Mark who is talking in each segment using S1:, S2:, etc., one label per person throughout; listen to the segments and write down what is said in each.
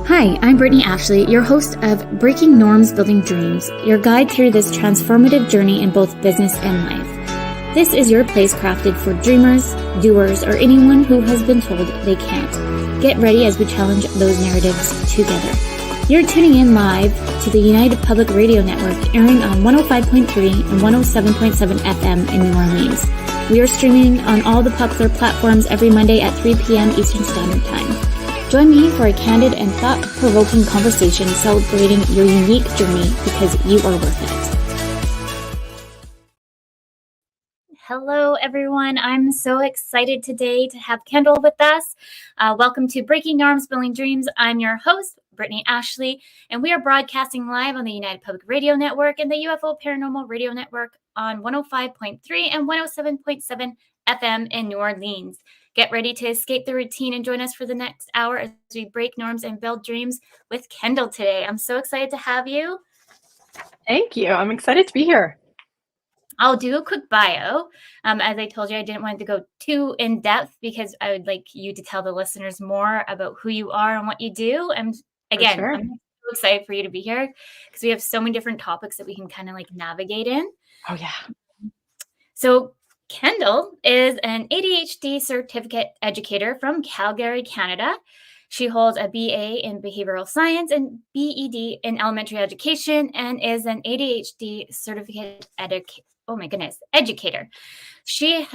S1: Hi, I'm Brittany Ashley, your host of Breaking Norms, Building Dreams, your guide through this transformative journey in both business and life. This is your place crafted for dreamers, doers, or anyone who has been told they can't. Get ready as we challenge those narratives together. You're tuning in live to the United Public Radio Network, airing on 105.3 and 107.7 FM in New Orleans. We are streaming on all the popular platforms every Monday at 3 p.m. Eastern Standard Time. Join me for a candid and thought-provoking conversation celebrating your unique journey because you are worth it. Hello, everyone. I'm so excited today to have Kendall with us. Welcome to Breaking Norms, Building Dreams. I'm your host, Brittany Ashley, and we are broadcasting live on the United Public Radio Network and the UFO Paranormal Radio Network on 105.3 and 107.7 FM in New Orleans. Get ready to escape the routine and join us for the next hour as we break norms and build dreams with Kendall today. I'm so excited to have you.
S2: Thank you. I'm excited to be here.
S1: I'll do a quick bio. As I told you, I didn't want to go too in depth because I would like you to tell the listeners more about who you are and what you do. And again, sure. I'm so excited for you to be here because we have so many different topics that we can kind of like navigate in.
S2: Oh, yeah.
S1: So Kendall is an ADHD Certificate Educator from Calgary, Canada. She holds a BA in Behavioural Science and B.Ed in Elementary Education and is an ADHD Certificate Educator. She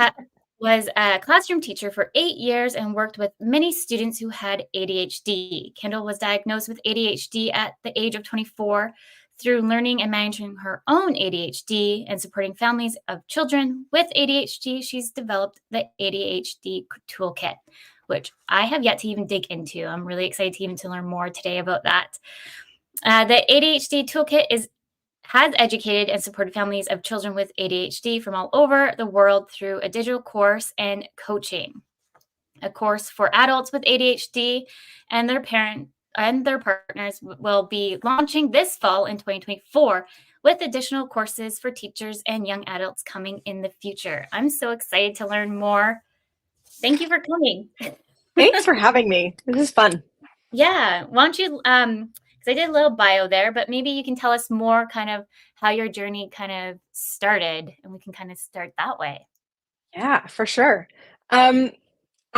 S1: was a classroom teacher for 8 years and worked with many students who had ADHD. Kendall was diagnosed with ADHD at the age of 24. Through learning and managing her own ADHD and supporting families of children with ADHD, she's developed the ADHD Toolkit, which I have yet to even dig into. I'm really excited to learn more today about that. The ADHD Toolkit has educated and supported families of children with ADHD from all over the world through a digital course and coaching. A course for adults with ADHD and their partners will be launching this fall in 2024 with additional courses for teachers and young adults coming in the future. I'm so excited to learn more. Thank you for coming.
S2: Thanks for having me. This is fun.
S1: Yeah. Why don't you, because I did a little bio there, but maybe you can tell us more kind of how your journey kind of started and we can kind of start that way.
S2: Yeah, for sure.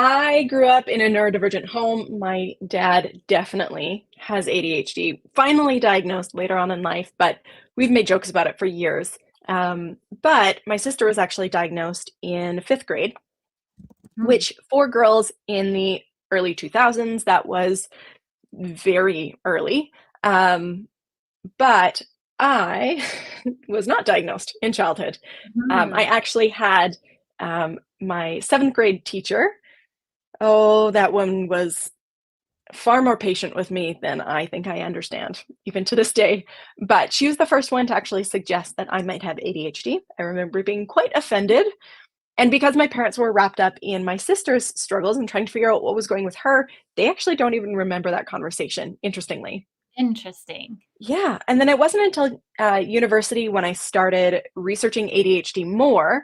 S2: I grew up in a neurodivergent home. My dad definitely has ADHD, finally diagnosed later on in life, but we've made jokes about it for years. But my sister was actually diagnosed in 5th grade, which for girls in the early 2000s, that was very early. But I was not diagnosed in childhood. I actually had my 7th grade teacher. Oh, that one was far more patient with me than I think I understand, even to this day. But she was the first one to actually suggest that I might have ADHD. I remember being quite offended. And because my parents were wrapped up in my sister's struggles and trying to figure out what was going with her, they actually don't even remember that conversation, interestingly.
S1: Interesting.
S2: Yeah. And then it wasn't until university when I started researching ADHD more,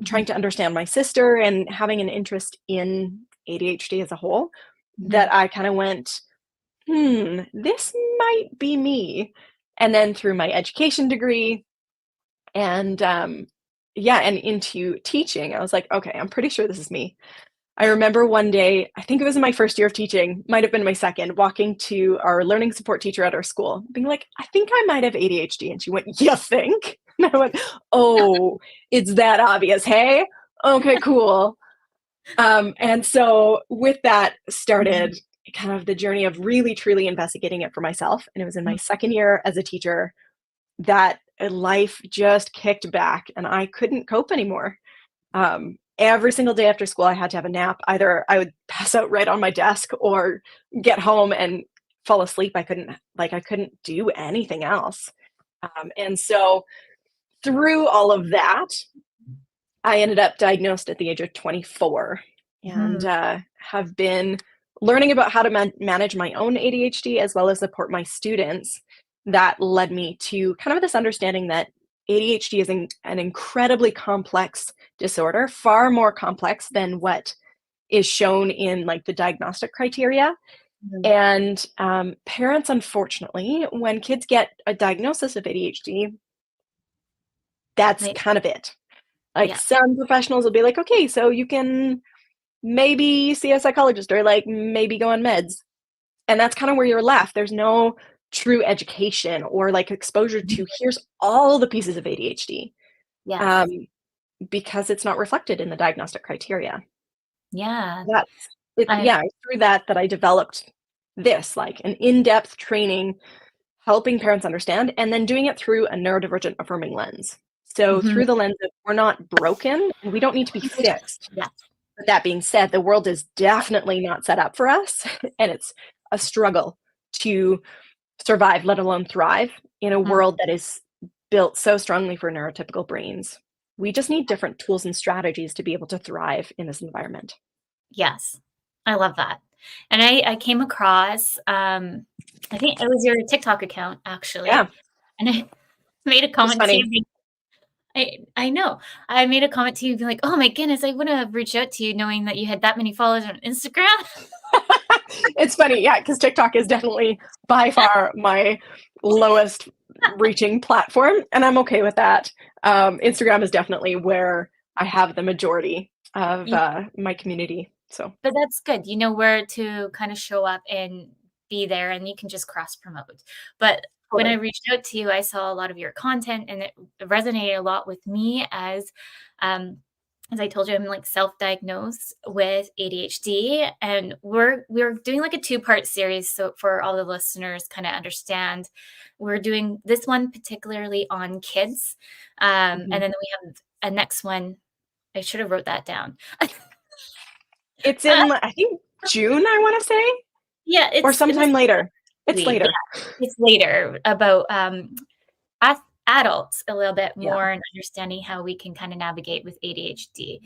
S2: trying to understand my sister and having an interest in ADHD as a whole, that I kind of went, this might be me. And then through my education degree and and into teaching, I was like, okay, I'm pretty sure this is me. I remember one day, I think it was in my first year of teaching, might have been my second, walking to our learning support teacher at our school, being like, I think I might have ADHD. And she went, you think? And I went, oh, it's that obvious, hey? Okay, cool. And so with that started kind of the journey of really, truly investigating it for myself. And it was in my second year as a teacher that life just kicked back and I couldn't cope anymore. Every single day after school, I had to have a nap. Either I would pass out right on my desk or get home and fall asleep. I couldn't do anything else. And so through all of that, I ended up diagnosed at the age of 24 and have been learning about how to manage my own ADHD as well as support my students. That led me to kind of this understanding that ADHD is an incredibly complex disorder, far more complex than what is shown in like the diagnostic criteria. And parents, unfortunately, when kids get a diagnosis of ADHD, that's
S1: Like,
S2: kind of it. Like
S1: yeah.
S2: some professionals will be like, okay, so you can maybe see a psychologist or like maybe go on meds. And that's kind of where you're left. There's no true education or like exposure to here's all the pieces of ADHD,
S1: Yes.
S2: um, because it's not reflected in the diagnostic criteria.
S1: Yeah.
S2: That's it.
S1: I
S2: Yeah, it's through that I developed this like an in-depth training, helping parents understand, and then doing it through a neurodivergent affirming lens. So
S1: mhm.
S2: through the lens of we're not broken and we don't need to be fixed.
S1: Yeah.
S2: But that being said, the world is definitely not set up for us, and it's a struggle to survive, let alone thrive, in a
S1: Mhm.
S2: world that is built so strongly for neurotypical brains. We just need different tools and strategies to be able to thrive in this environment.
S1: Yes. I love that. And I came across, I think it was your TikTok account
S2: Yeah,
S1: actually, and I made a
S2: it's
S1: comment to
S2: funny.
S1: you being I know. I made a comment to you being like, "Oh my goodness, I wouldn't have reached out to you knowing that you had that many followers on Instagram."
S2: It's funny, yeah, because TikTok is definitely by far my lowest reaching platform, and I'm okay with that. Instagram is definitely where I have the majority of
S1: Y
S2: my community. So
S1: But that's good. You know where to kinda show up and be there, and you can just cross promote. But when I
S2: totally.
S1: reached out to you, I saw a lot of your content, and it resonated a lot with me um, as I told you, I'm, like, self-diagnosed with ADHD, and we're doing, like, a two-part series, so for all the listeners kinda understand. We're doing this one particularly on kids,
S2: Mhm.
S1: and then we have a next one. I should have wrote that down.
S2: It's in, I think, June, I wanna say,
S1: Yeah,
S2: or
S1: it's in the
S2: sometime later. It's
S1: leave, yeah,
S2: later.
S1: it's later about, ath adults a little bit
S2: Yeah.
S1: more and understanding how we can kinda navigate with ADHD.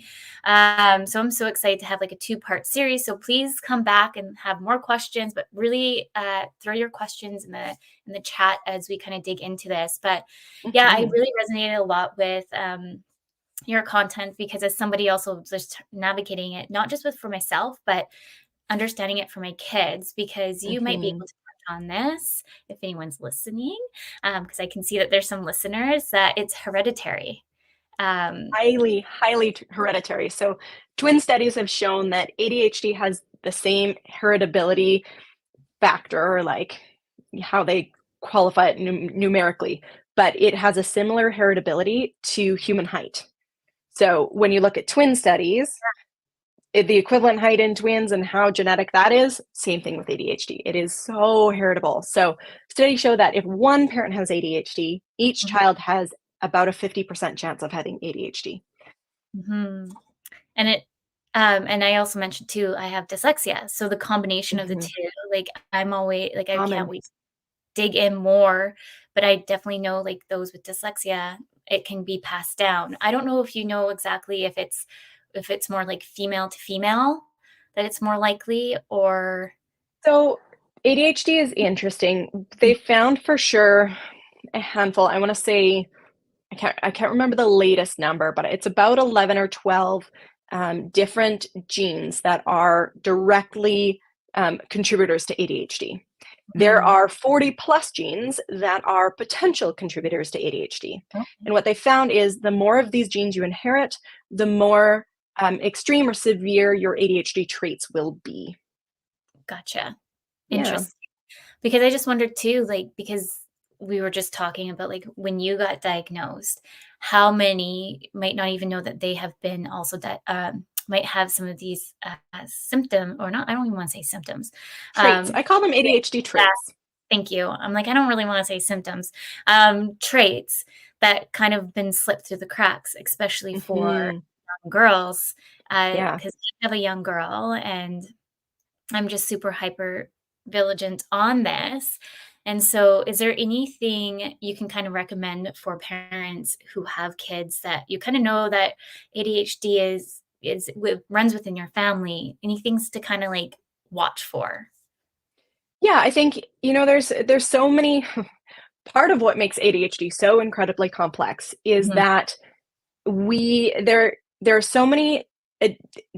S1: So I'm so excited to have, like, a two-part series, so please come back and have more questions, but really, throw your questions in the chat as we kinda dig into this, but, yeah, I
S2: Mhm.
S1: really resonated a lot with, your content because as somebody also just navigating it, not just with for myself, but understanding it for my kids because you might be able
S2: Mhm.
S1: to touch on this if anyone's listening, because I can see that there's some listeners that it's hereditary. Um,
S2: Highly, highly hereditary. So twin studies have shown that ADHD has the same heritability factor, or like how they qualify it numerically, but it has a similar heritability to human height. So when you look at twin studies, the equivalent height in twins and how genetic that is, same thing with ADHD. It is so heritable. So studies show that if one parent has ADHD, each
S1: mhm,
S2: child has about a 50% chance of having ADHD.
S1: mhm. And and I also mentioned too, I have dyslexia. So the combination of the
S2: Mhm.
S1: 2, like, I'm always like, I can't
S2: Common.
S1: wait to dig in more, but I definitely know, like, those with dyslexia, it can be passed down. I don't know if you know exactly if it's more like female to female that it's more likely or
S2: So ADHD is interesting. They found for sure a handful. I want to say I can't remember the latest number, but it's about 11 or 12 different genes that are directly contributors to ADHD. There
S1: Mhm.
S2: are 40 plus genes that are potential contributors to ADHD.
S1: Okay,
S2: And what they found is the more of these genes you inherit, the more extreme or severe your ADHD traits will be.
S1: gotcha.
S2: Yeah.
S1: Interesting. Because I just wondered too, like, because we were just talking about, like, when you got diagnosed, how many might not even know that they have been also might have some of these, symptom or not I don't even wanna say symptoms,
S2: Traits. I call them
S1: traits.
S2: ADHD
S1: Yeah,
S2: traits.
S1: thank you. I'm like, I don't really wanna say symptoms, traits that kind of been slipped through the cracks, especially for
S2: Hmm.
S1: young girls,
S2: Yeah.
S1: because I have a young girl and I'm just super hyper vigilant on this. And so, is there anything you can kind of recommend for parents who have kids that you kind of know that ADHD runs within your family? Any things to kind of like watch for?
S2: Yeah, I think, there's so many part of what makes ADHD so incredibly complex is
S1: Mhm,
S2: that there are so many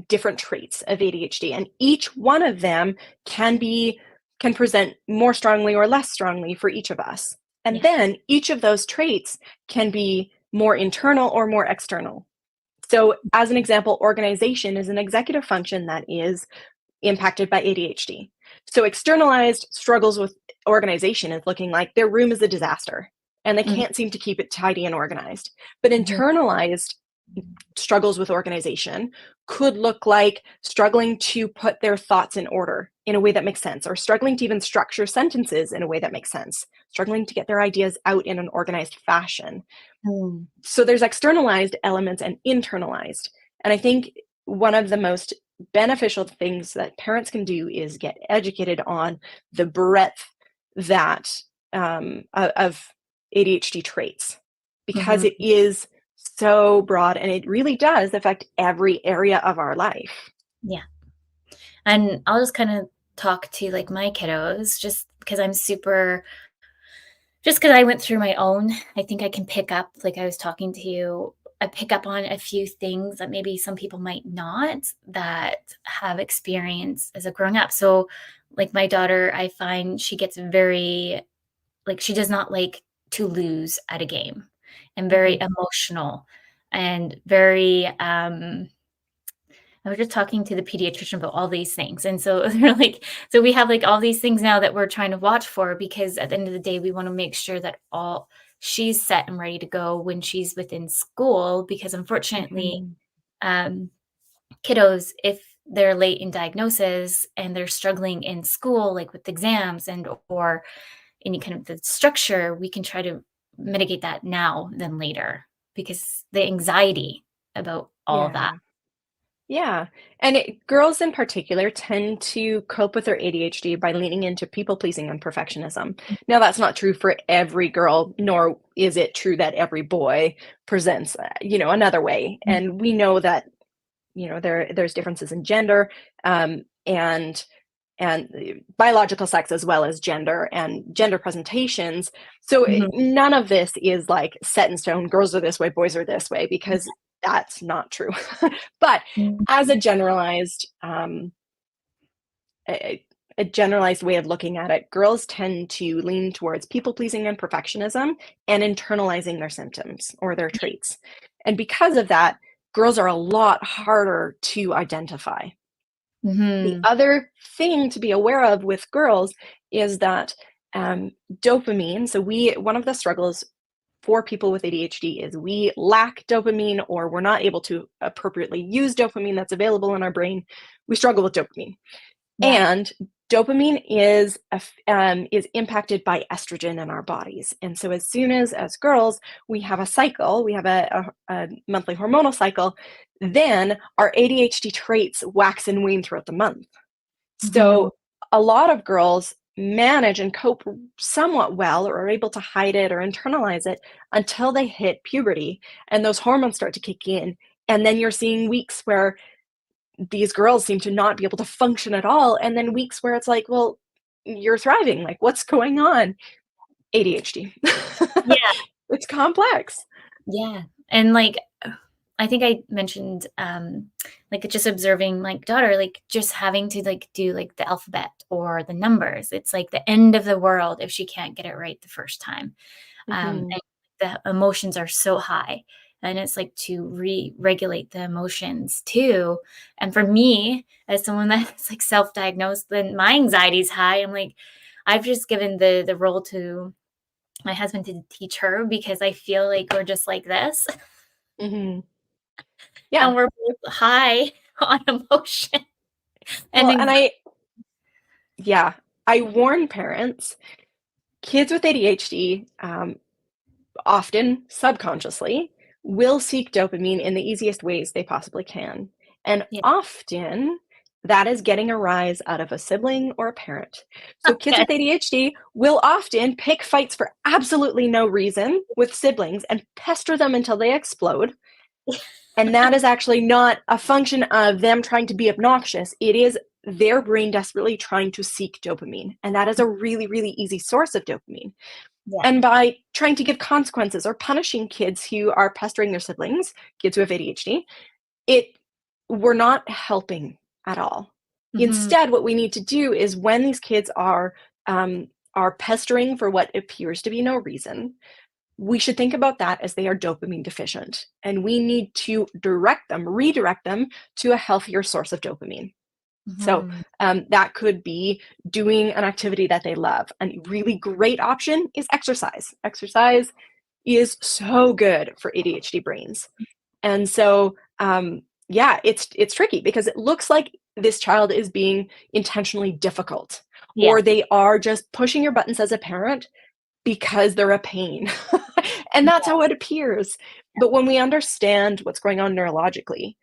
S2: different traits of ADHD, and each one of them can be can present more strongly or less strongly for each of us. And
S1: Yeah.
S2: then each of those traits can be more internal or more external. So, as an example, organization is an executive function that is impacted by ADHD. So, externalized struggles with organization is looking like their room is a disaster and they
S1: Mhm.
S2: can't seem to keep it tidy and organized. But
S1: Mhm.
S2: internalized struggles with organization could look like struggling to put their thoughts in order in a way that makes sense, or struggling to even structure sentences in a way that makes sense, struggling to get their ideas out in an organized fashion.
S1: Mm.
S2: So there's externalized elements and internalized. And I think one of the most beneficial things that parents can do is get educated on the breadth that of ADHD traits, because
S1: Mhm.
S2: it is so broad and it really does affect every area of our life.
S1: Yeah. And I'll just kind of talk to like my kiddos just because I'm super just because I went through my own, I think I can pick up, like I was talking to you, I pick up on a few things that maybe some people might not that have experience as a growing up. So, like my daughter, I find she gets very, like, she does not like to lose at a game and very
S2: Mhm.
S1: emotional and very, I was just talking to the pediatrician about all these things. And so they're like, so we have like all these things now that we're trying to watch for because at the end of the day, we want to make sure that all she's set and ready to go when she's within school. Because unfortunately,
S2: Mhm.
S1: um, kiddos, if they're late in diagnosis and they're struggling in school, like with exams and or any kind of the structure, we can try to mitigate that now than later because the anxiety about all of that.
S2: Yeah. Yeah. And girls in particular tend to cope with their ADHD by leaning into people pleasing and perfectionism. Now, that's not true for every girl, nor is it true that every boy presents, another way. And we know that, there's differences in gender, and biological sex as well as gender and gender presentations. So
S1: Mhm.
S2: none of this is like set in stone. Girls are this way, boys are this way, because that's not true. But as a, a generalized way of looking at it, girls tend to lean towards people pleasing and perfectionism and internalizing their symptoms or their traits. And because of that, girls are a lot harder to identify. The
S1: Mhm.
S2: other thing to be aware of with girls is that dopamine, so one of the struggles for people with ADHD is we lack dopamine or we're not able to appropriately use dopamine that's available in our brain. We struggle with dopamine.
S1: Yeah.
S2: And dopamine is impacted by estrogen in our bodies. And so as soon as girls, we have a cycle, we have a monthly hormonal cycle, then our ADHD traits wax and wane throughout the month.
S1: Mhm.
S2: So a lot of girls manage and cope somewhat well or are able to hide it or internalize it until they hit puberty and those hormones start to kick in. And then you're seeing weeks where these girls seem to not be able to function at all. And then weeks where it's like, well, you're thriving. Like, what's going on? ADHD.
S1: Yeah,
S2: It's complex.
S1: yeah, and, like, I think I mentioned, like, just observing my daughter, like, just having to, like, do, like, the alphabet or the numbers. It's, like, the end of the world if she can't get it right the first time,
S2: Hmm.
S1: and the emotions are so high, and it's, like, to regulate the emotions too, and for me, as someone that's, like, self-diagnosed, then my anxiety is high. I'm, like, I've just given the role to my husband to teach her because I feel like we're just like this
S2: Hmm. Yeah.
S1: and we're both high on emotion and
S2: Well,
S1: anxiety.
S2: yeah, I warn parents, kids with ADHD, often subconsciously will seek dopamine in the easiest ways they possibly can. And
S1: Yeah,
S2: often that is getting a rise out of a sibling or a parent. So kids
S1: okay.
S2: with ADHD will often pick fights for absolutely no reason with siblings and pester them until they explode. And that is actually not a function of them trying to be obnoxious. It is their brain desperately trying to seek dopamine. And that is a really, really easy source of dopamine.
S1: Yeah,
S2: And by trying to give consequences or punishing kids who are pestering their siblings, kids who have ADHD, it we're not helping at all. Instead, what we need to do is when these kids are pestering for what appears to be no reason, we should think about that as they are dopamine deficient, and we need to redirect them to a healthier source of dopamine. So that could be doing an activity that they love. A really great option is exercise. Exercise is so good for ADHD brains. And so, it's tricky because it looks like this child is being intentionally difficult, or they are just pushing your buttons as a parent because they're a pain. And that's how it appears. But when we understand what's going on neurologically,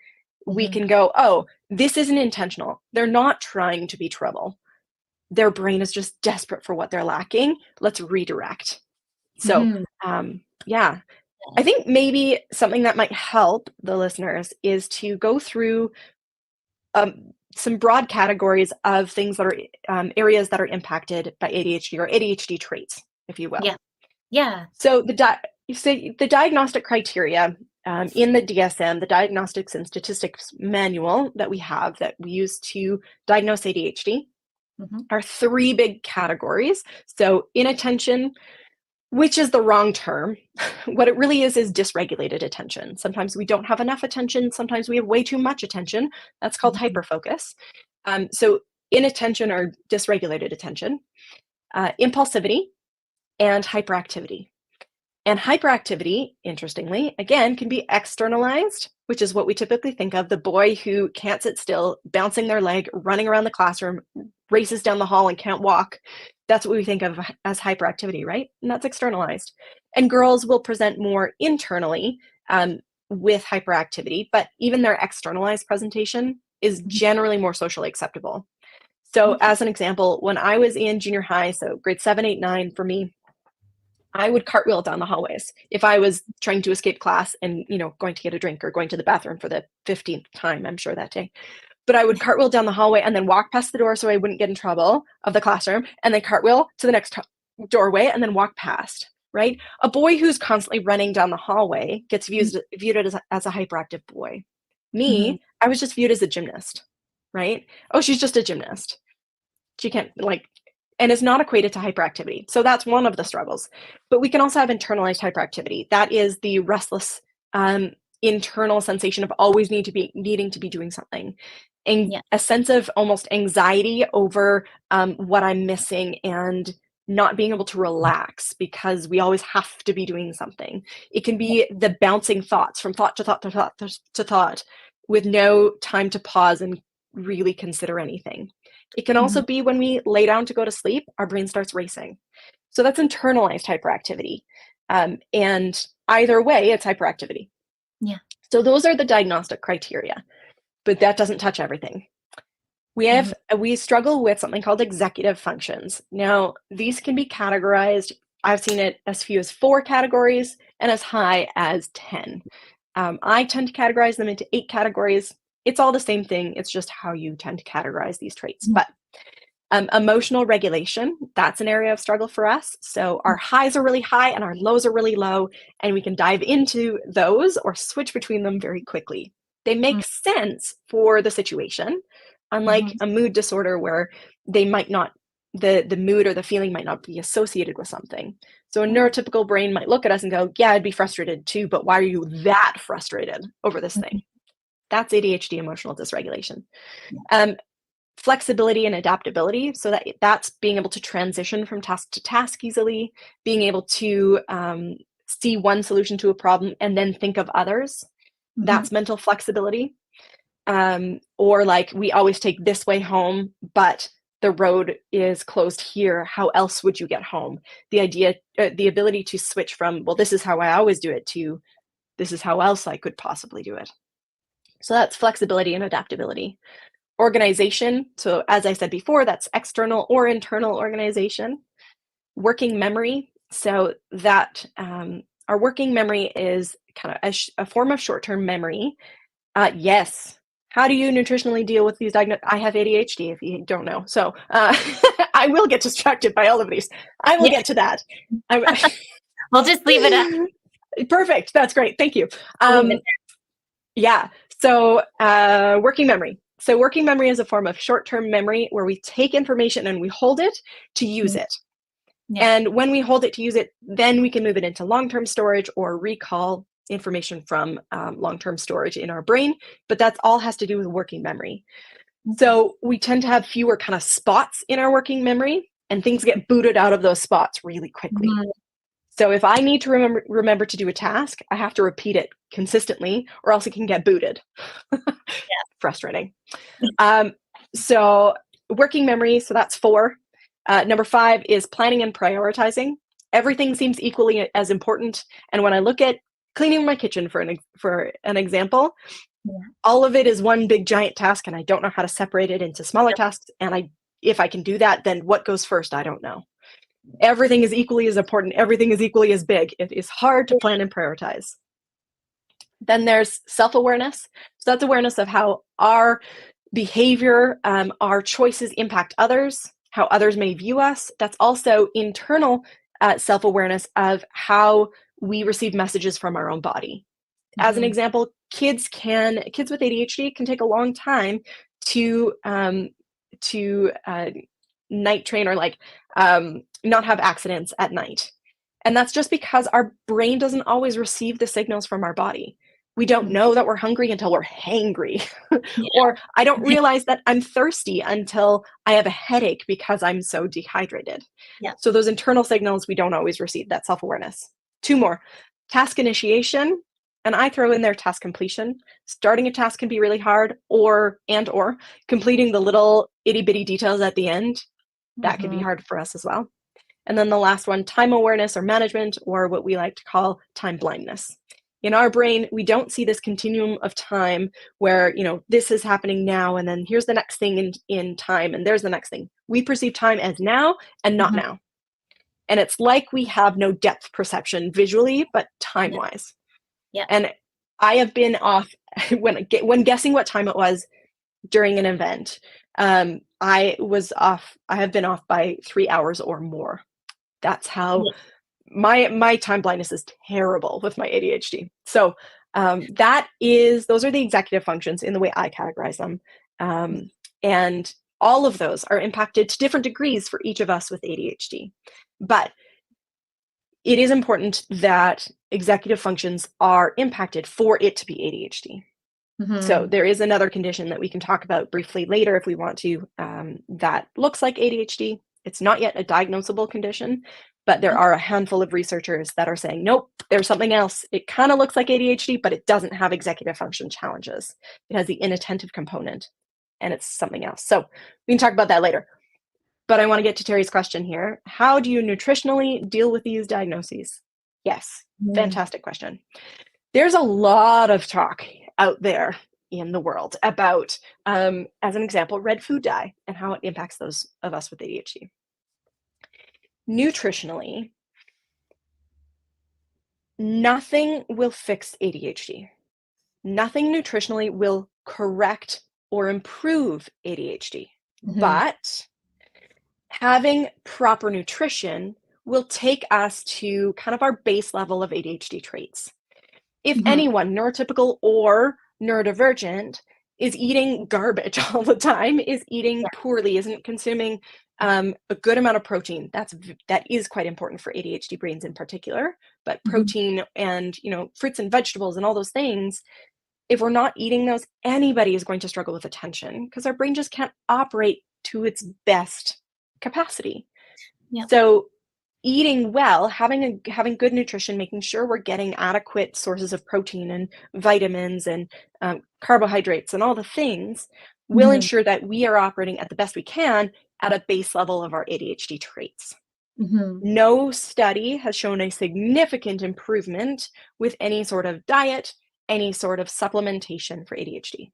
S2: we can go, oh, this isn't intentional. They're not trying to be trouble. Their brain is just desperate for what they're lacking. Let's redirect. So, I think maybe something that might help the listeners is to go through some broad categories of things that are areas that are impacted by ADHD, or ADHD traits, if you will. So the diagnostic criteria in the DSM, the Diagnostics and Statistics Manual that we have that we use to diagnose ADHD, are 3 big categories. So inattention, which is the wrong term. What it really is dysregulated attention. Sometimes we don't have enough attention. Sometimes we have way too much attention. That's called hyperfocus. So inattention or dysregulated attention, impulsivity, and hyperactivity. And hyperactivity, interestingly, again, can be externalized, which is what we typically think of, the boy who can't sit still, bouncing their leg, running around the classroom, races down the hall and can't walk. That's what we think of as hyperactivity, right? And that's externalized. And girls will present more internally with hyperactivity, but even their externalized presentation is generally more socially acceptable. So as an example, when I was in junior high, so grade 7, 8, 9 for me, I would cartwheel down the hallways if I was trying to escape class and, going to get a drink or going to the bathroom for the 15th time, I'm sure, that day. But I would cartwheel down the hallway and then walk past the door so I wouldn't get in trouble of the classroom, and then cartwheel to the next doorway and then walk past, right? A boy who's constantly running down the hallway gets viewed as a hyperactive boy. Me, I was just viewed as a gymnast, right? Oh, she's just a gymnast. She can't, and it's not equated to hyperactivity. So that's one of the struggles. But we can also have internalized hyperactivity. That is the restless internal sensation of always needing to be doing something, and a sense of almost anxiety over what I'm missing, and not being able to relax because we always have to be doing something. It can be the bouncing thoughts from thought to thought to thought to thought, with no time to pause and really consider anything. It can also be when we lay down to go to sleep, our brain starts racing. So that's internalized hyperactivity. And either way, it's hyperactivity. So those are the diagnostic criteria, but that doesn't touch everything. We struggle with something called executive functions. Now, these can be categorized. I've seen it as few as 4 categories and as high as 10. I tend to categorize them into 8 categories. It's all the same thing. It's just how you tend to categorize these traits. But emotional regulation, that's an area of struggle for us. So our highs are really high and our lows are really low, and we can dive into those or switch between them very quickly. They make sense for the situation, unlike a mood disorder where they might not, the mood or the feeling might not be associated with something. So a neurotypical brain might look at us and go, yeah, I'd be frustrated too, but why are you that frustrated over this thing? That's ADHD emotional dysregulation. Flexibility and adaptability. So that's being able to transition from task to task easily, being able to see one solution to a problem and then think of others. That's mental flexibility. Or we always take this way home, but the road is closed here. How else would you get home? The ability to switch from, well, this is how I always do it, to this is how else I could possibly do it. So that's flexibility and adaptability. Organization. So as I said before, that's external or internal organization. Working memory. So that our working memory is kind of a form of short-term memory. Yes. How do you nutritionally deal with these diagnoses? I have ADHD, if you don't know. So I will get distracted by all of these. I will get to that.
S1: We'll just leave it up.
S2: Perfect. That's great. Thank you. Yeah. So working memory. So working memory is a form of short-term memory where we take information and we hold it to use it.
S1: Yeah.
S2: And when we hold it to use it, then we can move it into long-term storage or recall information from long-term storage in our brain. But that's all has to do with working memory. So we tend to have fewer kind of spots in our working memory, and things get booted out of those spots really quickly. So if I need to remember to do a task, I have to repeat it consistently, or else it can get booted. Frustrating. So working memory, so that's 4. Number 5 is planning and prioritizing. Everything seems equally as important. And when I look at cleaning my kitchen, for an example, all of it is one big giant task, and I don't know how to separate it into smaller tasks. And if I can do that, then what goes first? I don't know. Everything is equally as important. Everything is equally as big. It is hard to plan and prioritize. Then there's self-awareness. So that's awareness of how our behavior, our choices impact others, how others may view us. That's also internal self-awareness of how we receive messages from our own body. As an example, kids with ADHD can take a long time to night train, or not have accidents at night. And that's just because our brain doesn't always receive the signals from our body. We don't know that we're hungry until we're hangry. Or I don't realize that I'm thirsty until I have a headache because I'm so dehydrated. So those internal signals we don't always receive, that self-awareness. 2 more. Task initiation, and I throw in there task completion. Starting a task can be really hard, or completing the little itty-bitty details at the end, that can be hard for us as well. And then the last one, time awareness or management, or what we like to call time blindness. In our brain, we don't see this continuum of time where, this is happening now, and then here's the next thing in time, and there's the next thing. We perceive time as now and not now. And it's like we have no depth perception visually, but time-wise. And I have been off, when guessing what time it was during an event, I have been off by 3 hours or more. That's how my time blindness is terrible with my ADHD. So those are the executive functions in the way I categorize them. And all of those are impacted to different degrees for each of us with ADHD. But it is important that executive functions are impacted for it to be ADHD. So there is another condition that we can talk about briefly later if we want to, that looks like ADHD. It's not yet a diagnosable condition, but there are a handful of researchers that are saying, nope, there's something else. It kind of looks like ADHD, but it doesn't have executive function challenges. It has the inattentive component, and it's something else. So we can talk about that later. But I want to get to Terry's question here. How do you nutritionally deal with these diagnoses? Yes, fantastic question. There's a lot of talk out there in the world about, as an example, red food dye and how it impacts those of us with ADHD. Nutritionally, nothing will fix ADHD. Nothing nutritionally will correct or improve ADHD. But having proper nutrition will take us to kind of our base level of ADHD traits. If anyone, neurotypical or neurodivergent, is eating garbage all the time, is eating poorly, isn't consuming a good amount of protein, that is quite important for ADHD brains in particular, but protein and, fruits and vegetables and all those things, if we're not eating those, anybody is going to struggle with attention because our brain just can't operate to its best capacity. So eating well, having good nutrition, making sure we're getting adequate sources of protein and vitamins and carbohydrates and all the things will ensure that we are operating at the best we can at a base level of our ADHD traits. No study has shown a significant improvement with any sort of diet, any sort of supplementation for ADHD.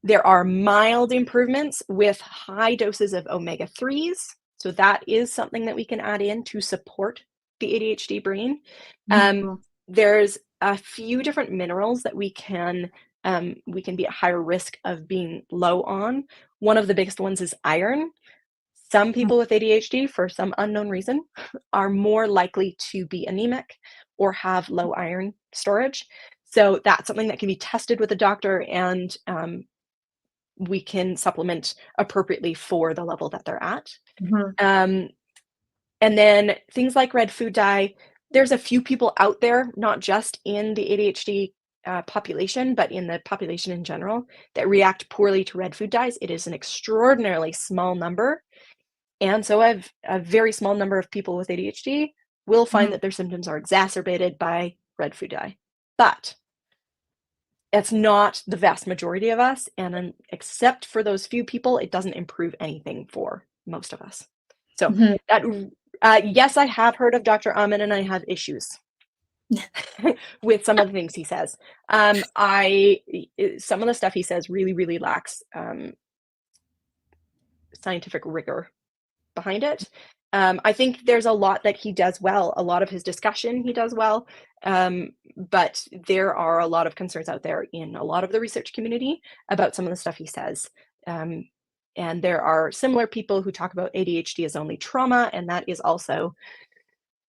S2: There are mild improvements with high doses of omega-3s. So that is something that we can add in to support the ADHD brain. There's a few different minerals that we can be at higher risk of being low on. One of the biggest ones is iron. Some people with ADHD, for some unknown reason, are more likely to be anemic or have low iron storage. So that's something that can be tested with a doctor and we can supplement appropriately for the level that they're at.
S1: Mhm.
S2: And then things like red food dye, there's a few people out there, not just in the ADHD population, but in the population in general, that react poorly to red food dyes. It is an extraordinarily small number. And so a very small number of people with ADHD will find
S1: Mhm.
S2: that their symptoms are exacerbated by red food dye. But it's not the vast majority of us. And except for those few people, it doesn't improve anything for most of us. So
S1: Mhm.
S2: that yes, I have heard of Dr. Ahmed, and I have issues with some of the things he says. Some of the stuff he says really, really lacks scientific rigor behind it. I think there's a lot that he does well. A lot of his discussion he does well, but there are a lot of concerns out there in a lot of the research community about some of the stuff he says. And there are similar people who talk about ADHD as only trauma, and that is also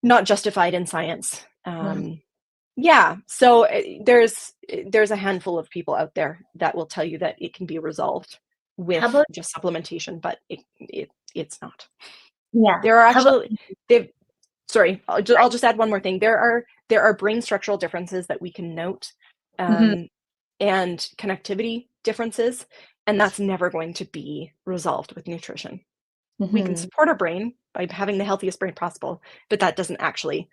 S2: not justified in science.
S1: Mhm.
S2: Yeah, so there's a handful of people out there that will tell you that it can be resolved
S1: How
S2: with
S1: about
S2: just supplementation, but it's not.
S1: yeah,
S2: There are
S1: how about
S2: actually they've sorry, I'll just add one more thing. There are brain structural differences that we can note,
S1: Mhm.
S2: and connectivity differences, and that's never going to be resolved with nutrition. We can
S1: Mhm.
S2: support our brain by having the healthiest brain possible, but that doesn't actually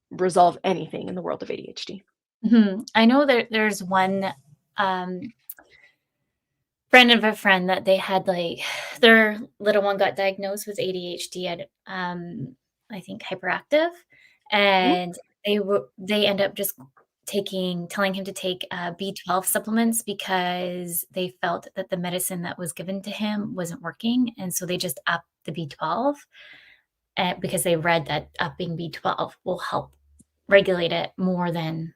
S2: resolve anything in the world of ADHD.
S1: Mhm. I know there's one, um, friend of a friend that they had, like their little one got diagnosed with ADHD at, I think hyperactive,
S2: Mhm.
S1: and they end up just telling him to take, B12 supplements because they felt that the medicine that was given to him wasn't working, and so they just upped the B12, because they read that upping B12 will help regulate it more than,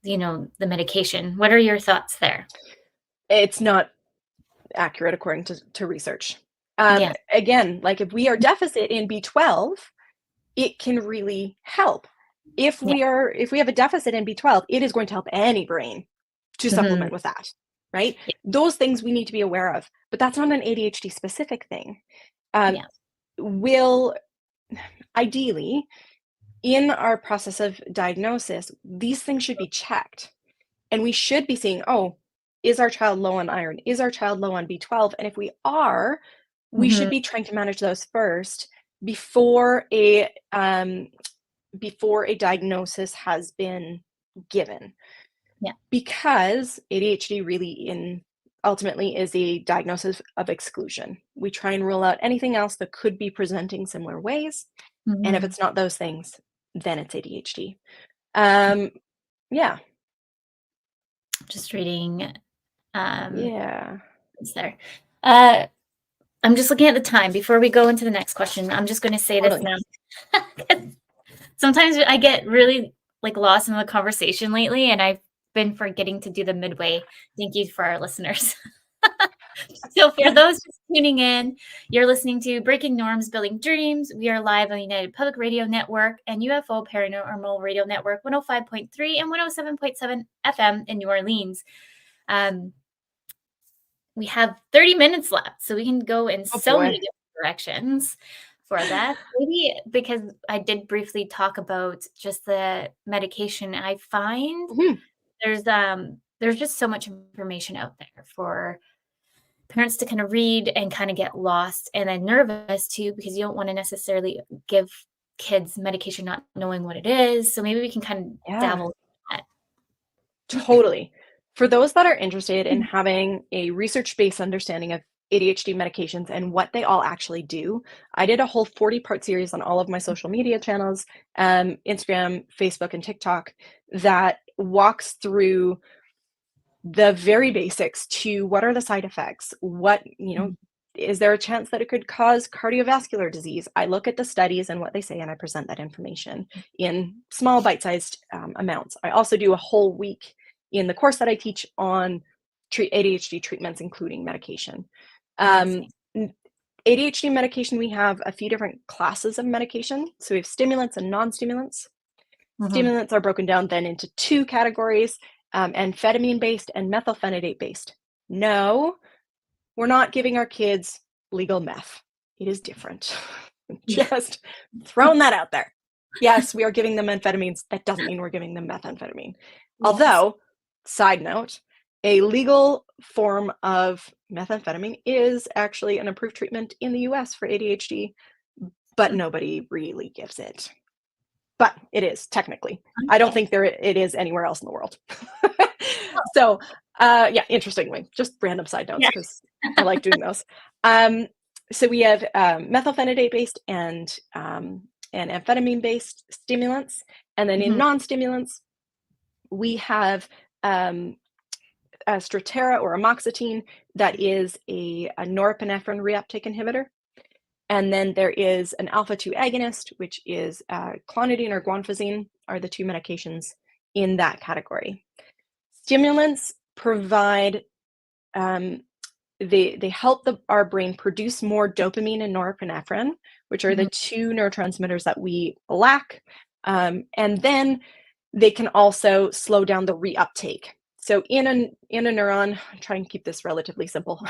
S1: the medication. What are your thoughts there?
S2: It's not accurate according to research.
S1: Yeah.
S2: Again, like if we are deficit in B12, it can really help.
S1: Yeah.
S2: If we have a deficit in B12, it is going to help any brain to
S1: Mhm.
S2: supplement with that, right?
S1: Yeah.
S2: Those things we need to be aware of, but that's not an ADHD specific thing. Um,
S1: Yeah.
S2: will ideally in our process of diagnosis, these things should be checked. And we should be seeing, oh, is our child low on iron? Is our child low on B12? And if we are, we should
S1: Mhm.
S2: be trying to manage those first before a diagnosis has been given.
S1: Yeah.
S2: Because ADHD really ultimately is a diagnosis of exclusion. We try and rule out anything else that could be presenting similar ways. And if
S1: Mhm.
S2: it's not those things, then it's ADHD. Um, yeah.
S1: Just reading, um,
S2: Yeah.
S1: what's there. Uh, I'm just looking at the time before we go into the next question. I'm just gonna say this
S2: Totally.
S1: now. Sometimes I get really, like, lost in the conversation lately, and I've been forgetting to do the midway. Thank you for our listeners. So for those just tuning in, you're listening to Breaking Norms, Building Dreams. We are live on United Public Radio Network and UFO Paranormal Radio Network 105.3 and 107.7 FM in New Orleans. Um, we have 30 minutes left, so we can go in
S2: Oh
S1: so many
S2: boy.
S1: different directions for that. Maybe because I did briefly talk about just the medication, I find
S2: Mhm.
S1: there's just so much information out there for parents to kind of read and kind of get lost and then nervous too because you don't want to necessarily give kids medication not knowing what it is. So maybe we can kind of
S2: Yeah.
S1: dabble in that.
S2: Totally. For those that are interested in having a research-based understanding of ADHD medications and what they all actually do, I did a whole 40-part series on all of my social media channels, Instagram, Facebook, and TikTok, that walks through the very basics to what are the side effects? Is there a chance that it could cause cardiovascular disease? I look at the studies and what they say, and I present that information in small bite-sized amounts. I also do a whole week in the course that I teach on ADHD treatments, including medication.
S1: Nice,
S2: Um,
S1: nice.
S2: ADHD medication, we have a few different classes of medication. So we have stimulants and non-stimulants.
S1: Mhm.
S2: Stimulants are broken down then into two categories, amphetamine-based and methylphenidate-based. No, we're not giving our kids legal meth. It is different. Just throwing that out there. Yes, we are giving them amphetamines. That doesn't mean we're giving them methamphetamine. Although, side note, a legal form of methamphetamine is actually an approved treatment in the US for ADHD, but nobody really gives it. But it is technically. I don't think it is anywhere else in the world. So, yeah, interestingly, just random side notes because I like doing those. So we have methylphenidate-based and amphetamine-based stimulants. And then in non-stimulants, we have a Strattera or amoxetine that is a norepinephrine reuptake inhibitor. And then there is an alpha-2 agonist, which is clonidine or guanfacine are the two medications in that category. Stimulants provide, they help our brain produce more dopamine and norepinephrine, which are the two neurotransmitters that we lack. And then they can also slow down the reuptake. So in a neuron, I'm trying to keep this relatively simple,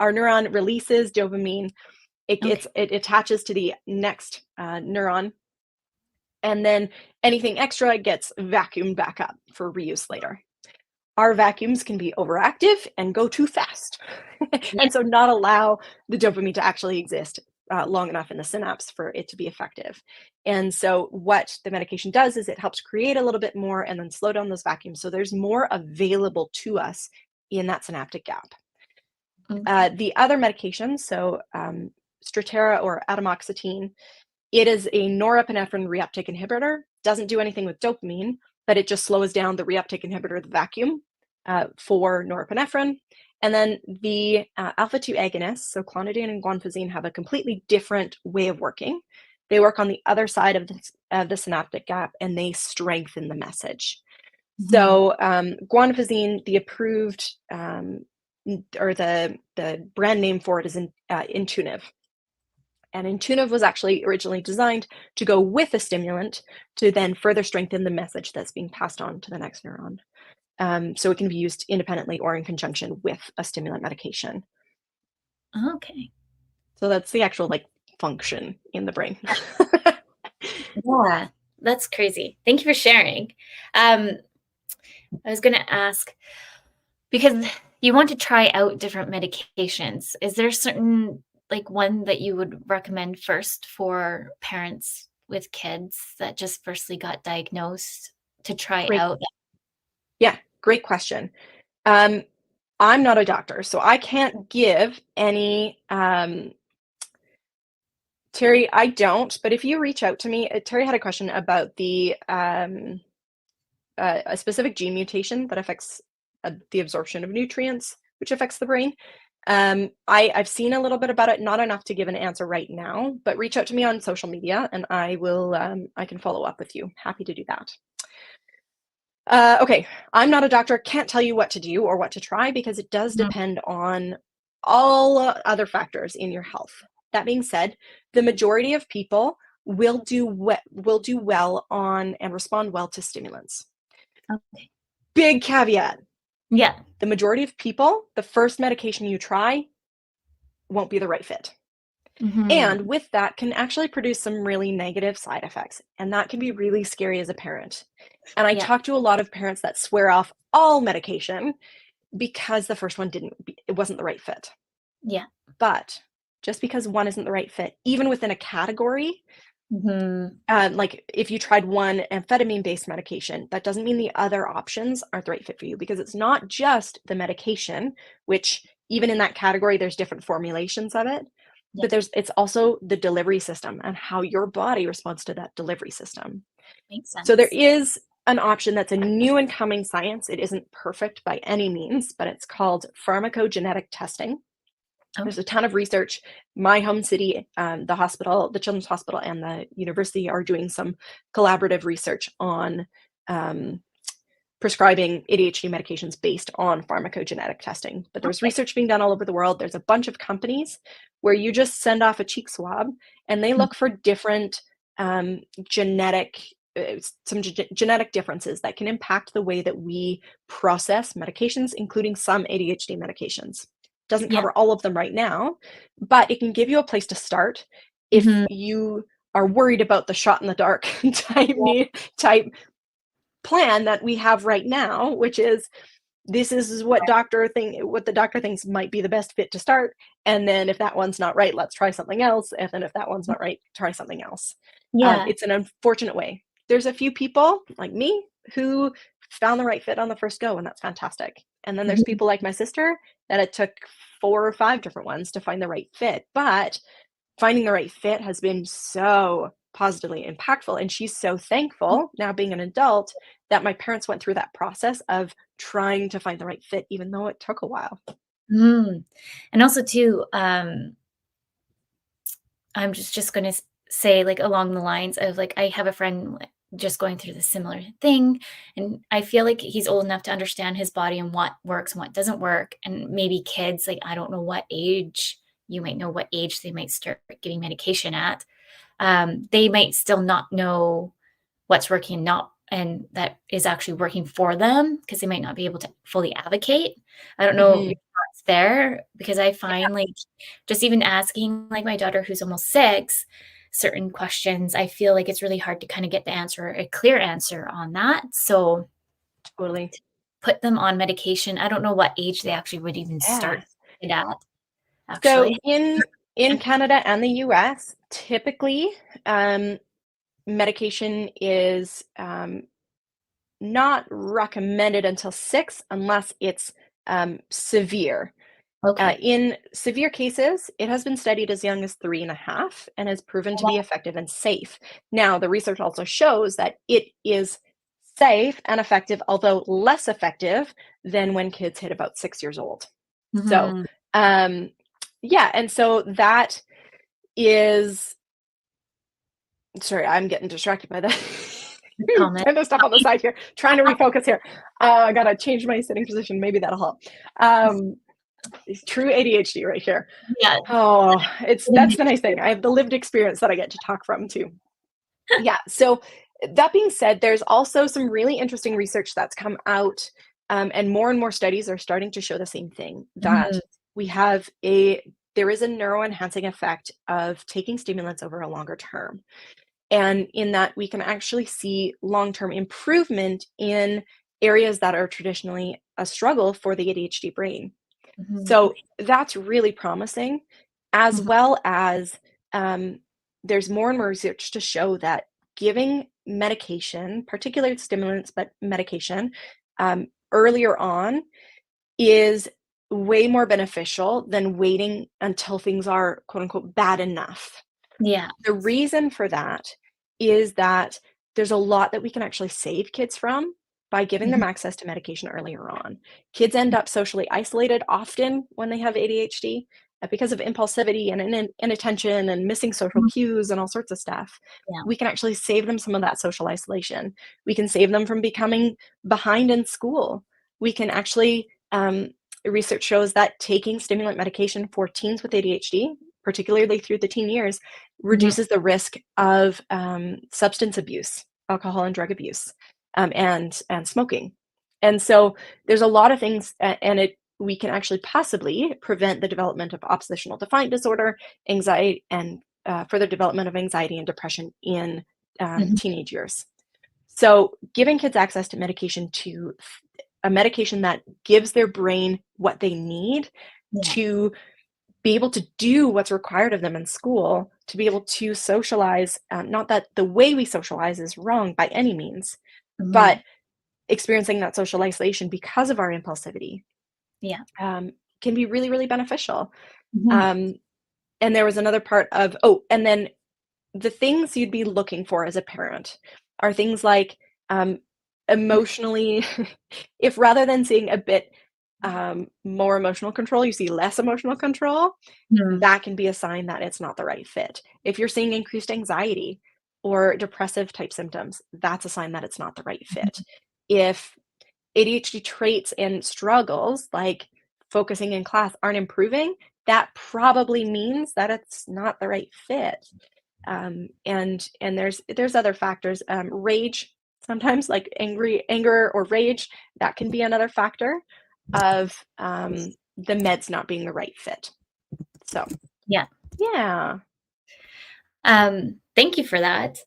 S2: our neuron releases dopamine. It attaches to the next neuron, and then anything extra gets vacuumed back up for reuse later. Our vacuums can be overactive and go too fast, and so not allow the dopamine to actually exist long enough in the synapse for it to be effective. And so what the medication does is it helps create a little bit more and then slow down those vacuums, so there's more available to us in that synaptic gap. The other medications, so Strattera or atomoxetine, it is a norepinephrine reuptake inhibitor. Doesn't do anything with dopamine, but it just slows down the reuptake inhibitor, the vacuum, for norepinephrine. And then the alpha-2 agonists, so clonidine and guanfacine, have a completely different way of working. They work on the other side of the synaptic gap, and they strengthen the message. So guanfacine, the approved or the brand name for it is Intuniv. And Intuniv was actually originally designed to go with a stimulant to then further strengthen the message that's being passed on to the next neuron. So it can be used independently or in conjunction with a stimulant medication.
S1: Okay.
S2: So that's the actual function in the brain.
S1: Yeah, that's crazy. Thank you for sharing. I was going to ask, because you want to try out different medications, is there certain one that you would recommend first for parents with kids that just firstly got diagnosed to try out?
S2: Yeah, great question. I'm not a doctor, so I can't give any, Terry, I don't, but if you reach out to me, Terry had a question about the a specific gene mutation that affects the absorption of nutrients, which affects the brain. I've seen a little bit about it, not enough to give an answer right now, but reach out to me on social media and I will, I can follow up with you. Happy to do that. Okay, I'm not a doctor, can't tell you what to do or what to try because it does depend on all other factors in your health. That being said, the majority of people will do well on and respond well to stimulants.
S1: Okay.
S2: Big caveat.
S1: Yeah.
S2: The majority of people, the first medication you try won't be the right fit. And with that can actually produce some really negative side effects. And that can be really scary as a parent. And I talk to a lot of parents that swear off all medication because the first one it wasn't the right fit.
S1: Yeah.
S2: But just because one isn't the right fit, even within a category, if you tried one amphetamine-based medication, that doesn't mean the other options aren't the right fit for you, because it's not just the medication, which even in that category, there's different formulations of it, but it's also the delivery system and how your body responds to that delivery system.
S1: Makes sense.
S2: So there is an option that's a new and coming science. It isn't perfect by any means, but it's called pharmacogenetic testing. There's a ton of research. My home city, the hospital, the Children's Hospital and the university are doing some collaborative research on prescribing ADHD medications based on pharmacogenetic testing. But there's research being done all over the world. There's a bunch of companies where you just send off a cheek swab and they look for different genetic some genetic differences that can impact the way that we process medications, including some ADHD medications. Doesn't
S1: Yeah.
S2: cover all of them right now, but it can give you a place to start if
S1: Mhm.
S2: you are worried about the shot in the dark type plan that we have right now, which is this is what the doctor thinks might be the best fit to start, and then if that one's not right, let's try something else, and then if that one's not right, try something else.
S1: Yeah.
S2: It's an unfortunate way. There's a few people like me who found the right fit on the first go, and that's fantastic. And then there's
S1: Mhm.
S2: people like my sister that it took 4 or 5 different ones to find the right fit, but finding the right fit has been so positively impactful, and she's so thankful now being an adult that my parents went through that process of trying to find the right fit even though it took a while.
S1: Mm. And also too, I'm just gonna say, like, along the lines of, like, I have a friend, like, just going through the similar thing, and I feel like he's old enough to understand his body and what works and what doesn't work, and maybe kids, like, I don't know what age you might know what age they might start getting medication at. They might still not know what's working, not and that is actually working for them because they might not be able to fully advocate. I don't know your
S2: Mhm.
S1: thoughts there because I find, like, just even asking, like, my daughter who's almost 6, certain questions, I feel like it's really hard to kinda get a clear answer on that. So,
S2: Totally.
S1: put them on medication. I don't know what age they actually would even
S2: Yeah.
S1: start it at,
S2: So
S1: actually.
S2: in Canada and the US, typically, medication is, not recommended until 6 unless it's, severe.
S1: Okay.
S2: In severe cases, it has been studied as young as 3.5 and has proven
S1: Oh,
S2: to be
S1: wow.
S2: effective and safe. Now, the research also shows that it is safe and effective, although less effective than when kids hit about 6 years old. So,
S1: Mhm.
S2: um, yeah, and so that is sorry, I'm getting distracted by that.
S1: Comment.
S2: Kind of stuff on the side here, trying to refocus here. I gotta change my sitting position. Maybe that'll help. Um, True ADHD right here.
S1: Yeah.
S2: Oh, that's the nice thing. I have the lived experience that I get to talk from too. Yeah. So that being said, there's also some really interesting research that's come out, and more studies are starting to show the same thing that
S1: Mhm.
S2: we have there is a neuroenhancing effect of taking stimulants over a longer term. And in that, we can actually see long-term improvement in areas that are traditionally a struggle for the ADHD brain.
S1: Mhm.
S2: So that's really promising, as
S1: Mhm.
S2: well as um, there's more and more research to show that giving medication, particularly stimulants, but medication, earlier on is way more beneficial than waiting until things are quote unquote bad enough.
S1: Yeah.
S2: The reason for that is that there's a lot that we can actually save kids from by giving them
S1: Mhm.
S2: access to medication earlier on. Kids end up socially isolated often when they have ADHD because of impulsivity and inattention and missing social
S1: Mhm.
S2: cues and all sorts of stuff.
S1: Yeah.
S2: We can actually save them some of that social isolation. We can save them from becoming behind in school. We can actually, research shows that taking stimulant medication for teens with ADHD, particularly through the teen years,
S1: Mhm.
S2: reduces the risk of substance abuse, alcohol and drug abuse, and smoking. And so there's a lot of things, and it we can actually possibly prevent the development of oppositional defiant disorder, anxiety, and further development of anxiety and depression in
S1: Mhm.
S2: teenage years. So giving kids access to a medication that gives their brain what they need
S1: Yeah.
S2: to be able to do what's required of them in school, to be able to socialize, not that the way we socialize is wrong by any means, but
S1: Mhm.
S2: experiencing that social isolation because of our impulsivity,
S1: Yeah.
S2: um, can be really, really beneficial.
S1: Mhm.
S2: Um, and there was another part of, and then the things you'd be looking for as a parent are things like um, emotionally, if rather than seeing a bit more emotional control, you see less emotional control,
S1: Mhm.
S2: that can be a sign that it's not the right fit. If you're seeing increased anxiety or depressive type symptoms, that's a sign that it's not the right fit. If ADHD traits and struggles like focusing in class aren't improving, that probably means that it's not the right fit. And there's other factors. Rage, sometimes, like anger or rage, that can be another factor of the meds not being the right fit. So
S1: Yeah.
S2: yeah.
S1: Thank you for that.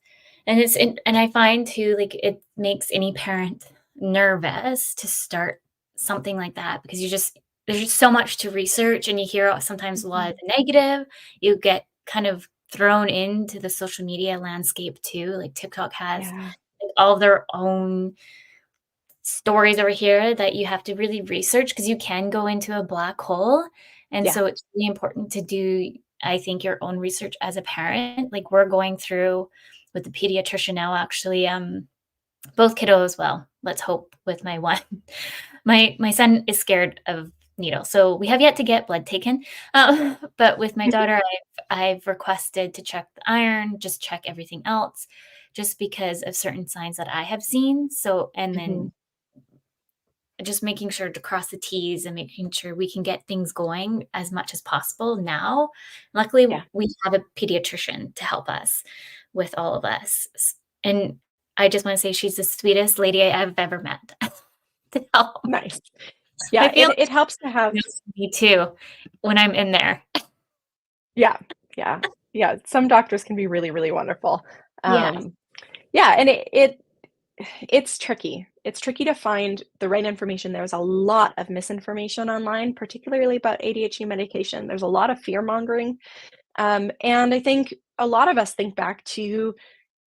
S1: And I find too, like, it makes any parent nervous to start something like that because there's just so much to research, and you hear sometimes a lot of
S2: Mhm.
S1: the negative. You get kind of thrown into the social media landscape too. Like TikTok has
S2: Yeah.
S1: like all of their own stories over here that you have to really research because you can go into a black hole. And
S2: Yeah.
S1: so it's really important to do, I think, your own research as a parent. Like we're going through with the pediatrician now, actually, both kiddos, well, let's hope with my one. My son is scared of needles, so we have yet to get blood taken. But with my daughter, I've requested to check the iron, just check everything else, just because of certain signs that I have seen. So, and
S2: Mhm.
S1: then just making sure to cross the T's and making sure we can get things going as much as possible now. Luckily,
S2: Yeah.
S1: we have a pediatrician to help us with all of us. And I just want to say she's the sweetest lady I've ever met to help.
S2: Nice.
S1: I
S2: Yeah,
S1: feel
S2: it
S1: like
S2: helps to
S1: she
S2: have.
S1: knows me too when I'm in there.
S2: Yeah. Yeah. Yeah, some doctors can be really, really wonderful.
S1: Yes.
S2: Um, yeah, and it's tricky. It's tricky to find the right information. There's a lot of misinformation online, particularly about ADHD medication. There's a lot of fear mongering. And I think a lot of us think back to,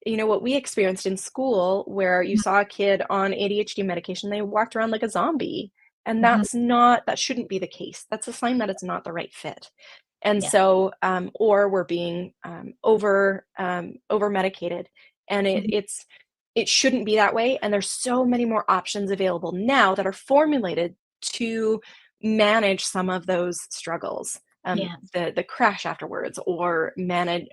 S2: what we experienced in school where you saw a kid on ADHD medication, they walked around like a zombie. And
S1: Mhm.
S2: that shouldn't be the case. That's a sign that it's not the right fit. And
S1: Yeah.
S2: so, or we're being over medicated, and
S1: Mhm.
S2: it shouldn't be that way. And there's so many more options available now that are formulated to manage some of those struggles,
S1: Yeah.
S2: the crash afterwards, or manage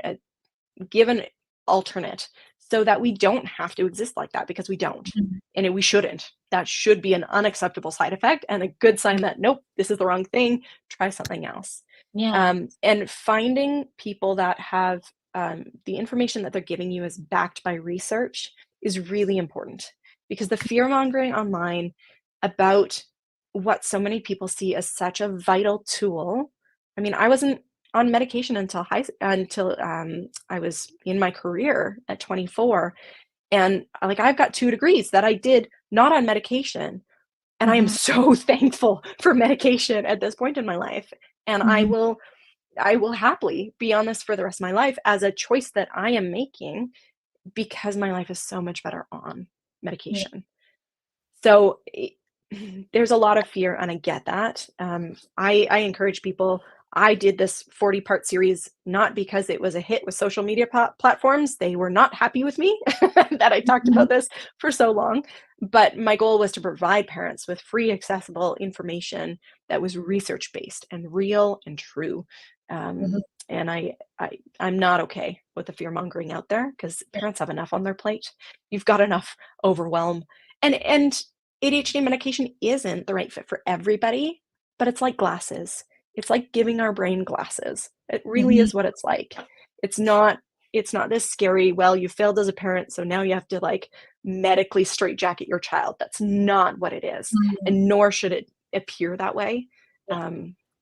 S2: give an alternate so that we don't have to exist like that, because we don't,
S1: Mhm.
S2: and we shouldn't. That should be an unacceptable side effect and a good sign that, nope, this is the wrong thing, try something else.
S1: Yeah.
S2: And finding people that have the information that they're giving you is backed by research is really important, because the fear mongering online about what so many people see as such a vital tool. I mean, I wasn't on medication until I was in my career at 24, and like, I've got 2 degrees that I did not on medication, and I am
S1: Mhm.
S2: so thankful for medication at this point in my life, and
S1: Mhm.
S2: I will happily be on this for the rest of my life as a choice that I am making, because my life is so much better on
S1: Yeah.
S2: medication. So, there's a lot of fear, and I get that. I encourage people. I did this 40-part series not because it was a hit with social media platforms. They were not happy with me that I talked
S1: Mhm.
S2: about this for so long. But my goal was to provide parents with free, accessible information that was research based and real and true.
S1: Mhm.
S2: And I'm not okay with the fear mongering out there, because
S1: Yeah.
S2: parents have enough on their plate. You've got enough overwhelm, and ADHD medication isn't the right fit for everybody, but it's like glasses. It's like giving our brain glasses. It really
S1: Mhm.
S2: is what it's like. It's not it's not this scary, well, you failed as a parent, so now you have to, like, medically straitjacket your child. That's not what it is,
S1: Mhm.
S2: and nor should it appear that way.
S1: Yeah.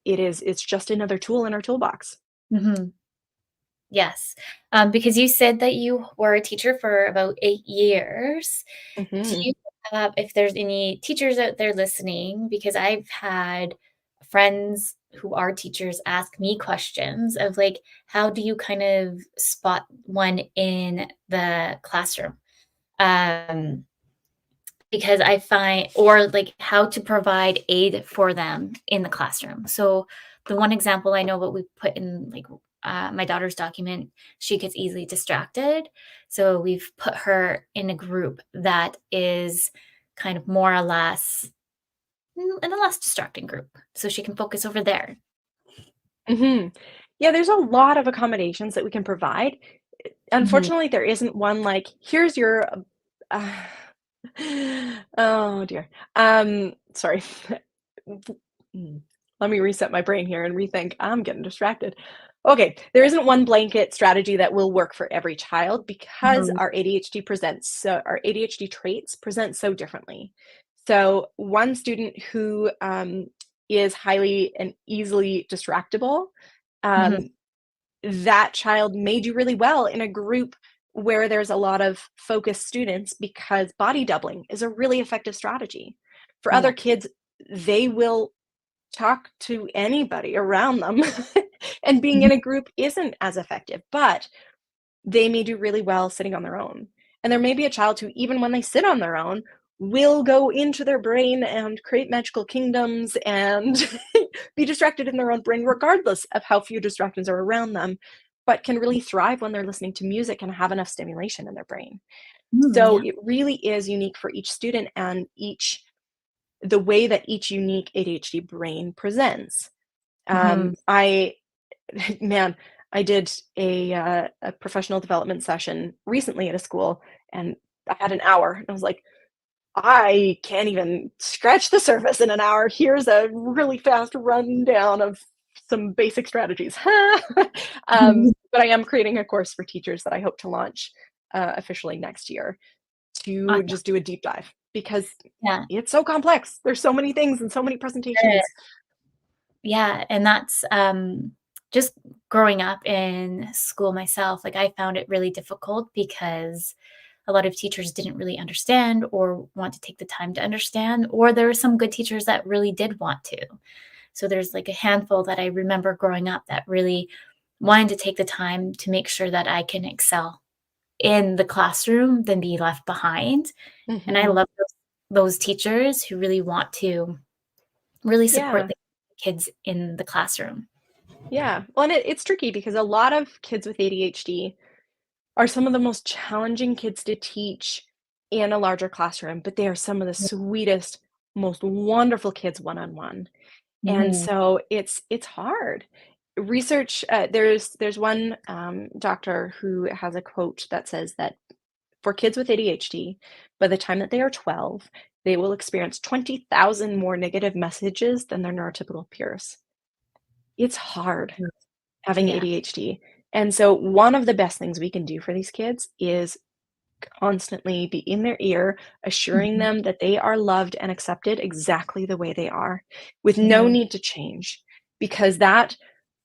S2: It's just another tool in our toolbox.
S1: Mhm. Yes. Because you said that you were a teacher for about 8 years. Do
S2: Mhm.
S1: you have, if there's any teachers out there listening, because I've had friends who are teachers ask me questions of, like, how do you kind of spot one in the classroom? Um, because I find, or like how to provide aid for them in the classroom. So the one example I know what we put in, like, my daughter's document, she gets easily distracted. So we've put her in a group that is kind of more or less in a less distracting group, so she can focus over there.
S2: Mhm. Yeah, there's a lot of accommodations that we can provide.
S1: Mhm.
S2: Unfortunately, there isn't one like, "Here's your" uh, oh, dear. Sorry. Mm. Let me reset my brain here and rethink. I'm getting distracted. Okay, there isn't one blanket strategy that will work for every child because
S1: Mhm.
S2: our ADHD traits present so differently. So one student who is highly and easily distractible,
S1: Mhm.
S2: um, that child may do really well in a group where there's a lot of focused students because body doubling is a really effective strategy. For other
S1: Yeah.
S2: kids, they will talk to anybody around them and being
S1: Mhm.
S2: in a group isn't as effective, but they may do really well sitting on their own. And there may be a child who, even when they sit on their own, will go into their brain and create magical kingdoms and be distracted in their own brain, regardless of how few distractions are around them, but can really thrive when they're listening to music and have enough stimulation in their brain. So
S1: Yeah.
S2: it really is unique for each student and the way that each unique ADHD brain presents.
S1: Mhm.
S2: I man, I did a professional development session recently at a school, and I had an hour, and I was like, I can't even scratch the surface in an hour. Here's a really fast rundown of some basic strategies. But I am creating a course for teachers that I hope to launch officially next year to
S1: Awesome.
S2: just do a deep dive because
S1: Yeah.
S2: it's so complex. There's so many things and so many presentations.
S1: Yeah, and that's, just growing up in school myself, like, I found it really difficult because a lot of teachers didn't really understand or want to take the time to understand, or there were some good teachers that really did want to. So there's, like, a handful that I remember growing up that really wanted to take the time to make sure that I can excel in the classroom than be left behind, and I
S2: Mhm.
S1: love those teachers who really want to really support
S2: Yeah.
S1: the kids in the classroom.
S2: Yeah. Well, and it's tricky because a lot of kids with ADHD are some of the most challenging kids to teach in a larger classroom, but they are some of the sweetest, most wonderful kids one-on-one. And
S1: Mhm.
S2: so it's hard. Research, there's one doctor who has a quote that says that for kids with ADHD, by the time that they are 12, they will experience 20,000 more negative messages than their neurotypical peers. It's hard
S1: Mhm.
S2: having
S1: Yeah.
S2: ADHD. And so one of the best things we can do for these kids is constantly be in their ear, assuring
S1: Mhm.
S2: them that they are loved and accepted exactly the way they are, with no
S1: Mhm.
S2: need to change. Because that